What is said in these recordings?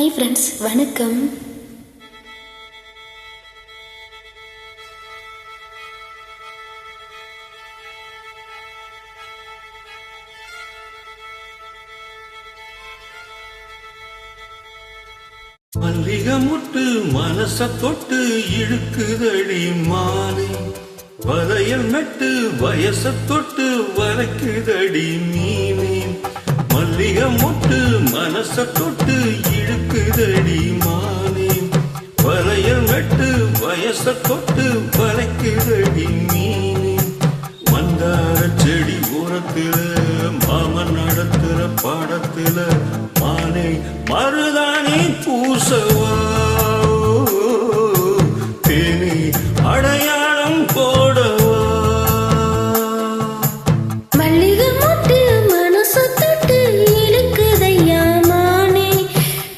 Hi friends, வணக்கம். மல்லிகை முட்டு மனச தொட்டு இழுக்குதடி மாலை, வளையல் மெட்டு வயச தொட்டு வளைக்குதடி மீனே. மல்லிகை முட்டு மனச தொட்டு இழுக்குதடி மாலை, வளையல் மெட்டு வயச தொட்டு வளைக்குதடி மீனே. மந்தார செடி ஓரத்துல மாமன் நடத்துற பாடத்துல மானே மருதாணி பூசவா, தேனி அடையாளம் போடவா. மல்லிகை முட்டு மனச தொட்டு இழுக்குதையா மானே,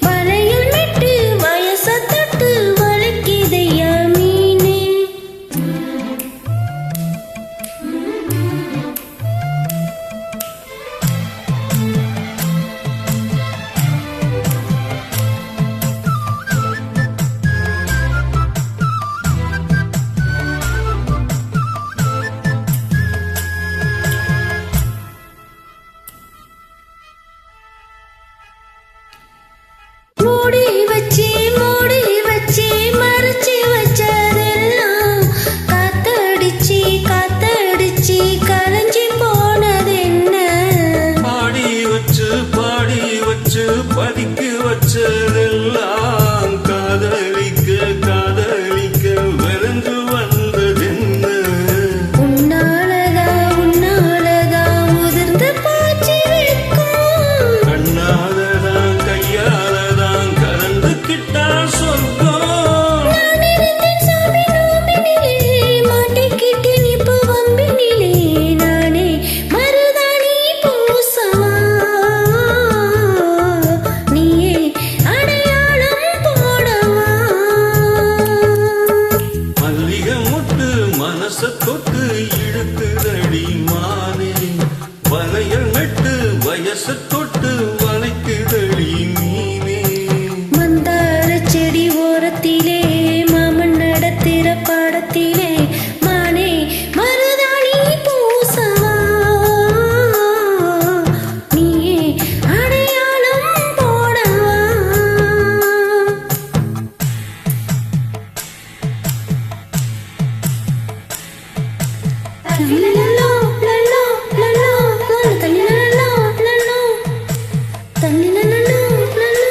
வளையல் மெட்டு வயச தொட்டு வளைக்குதையா மீனே. மூடி வச்சு மறைச்சு வச்சதெல்லாம் காத்தடிச்சு கலைஞ்சி போனது என்ன? பாடி வச்சு பதிக்கு வச்சதெல்லாம் காதலிக்க விரைந்து வந்ததென்ன? உன்னாலதான் உதிர்ந்து போச்சு வெட்கம், கண்ணாலதான் கையாலதான் கலந்துக்கிட்டா சொர்க்கம். நான் இருந்தேன் சாமி நோம்பினிலே, மாட்டிக்கிட்டு நிப்பு வம்பினிலே, நானே மருதாணி பூசவா, நீயே அடையாளம் போடவா. மல்லிகை முட்டு மனச தொட்டு இழுக்குதடி மானே, வளையல் மெட்டு வயச தொட்டு வளைக்குதடி மீனே. மந்தார செடி ஓரத்திலே மாமன் நடத்திற பாடத்திலே மானே மருதாணி பூசவா, நீயே அடையாளம் போடவா. தள்ளிலலோ லலோ லலோ தள்ளிலலோ லலோ தள்ளிலலோ லலோ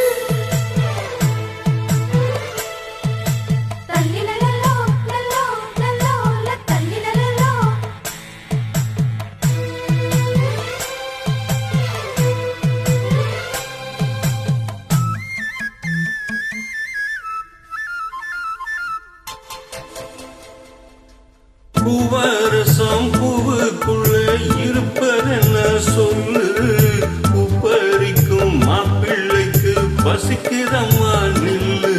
தள்ளிலலோ லலோ லலோ தள்ளிலலோ. பூவரசம் பூவுக்குள்ள இருப்பதென்ன சொல்லு, பூப்பறிக்கும் மாப்பிள்ளைக்கு பசிக்குதம்மா நில்லு.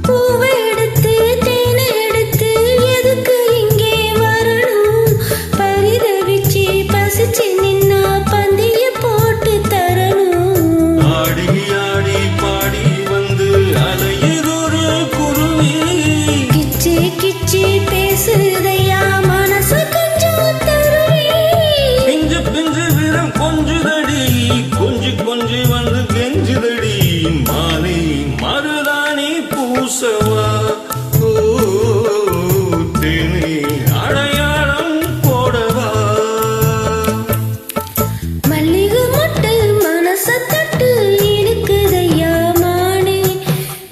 பூவை எடுத்து தேனை எடுத்து எதுக்கு இங்கே வரணும், பரிதவிச்சு பசிச்சு நின்னா பந்திய போட்டு தரணும். ஆடி ஆடி பாடி வந்து அலையுதொரு குருவி, கிச்சி பேசுதையா மனசு கொஞ்சம் தருவி. பிஞ்சு விரம் கொஞ்சுதடி, கொஞ்சி வந்து கெஞ்சுதடி மானே மருதாணி பூசவா, ஓ தேனே அடையாளம் போடவா. மல்லிகை முட்டு மனச தொட்டு இழுக்குதையா மானே,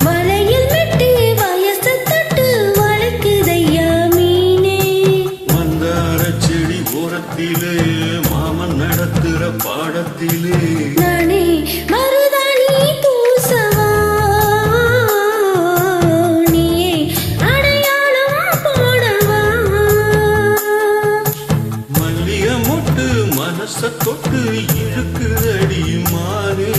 வளையல் மெட்டு வயச தொட்டு வளைக்குதையா மீனே. மந்தார செடி ஓரத்திலே மாமன் நடத்துற பாடத்திலே நானே மருதாணி பூசவா, நீயே அடையாளம் போடவா. மல்லிகை முட்டு மனச தொட்டு இழுக்குதடி மானே.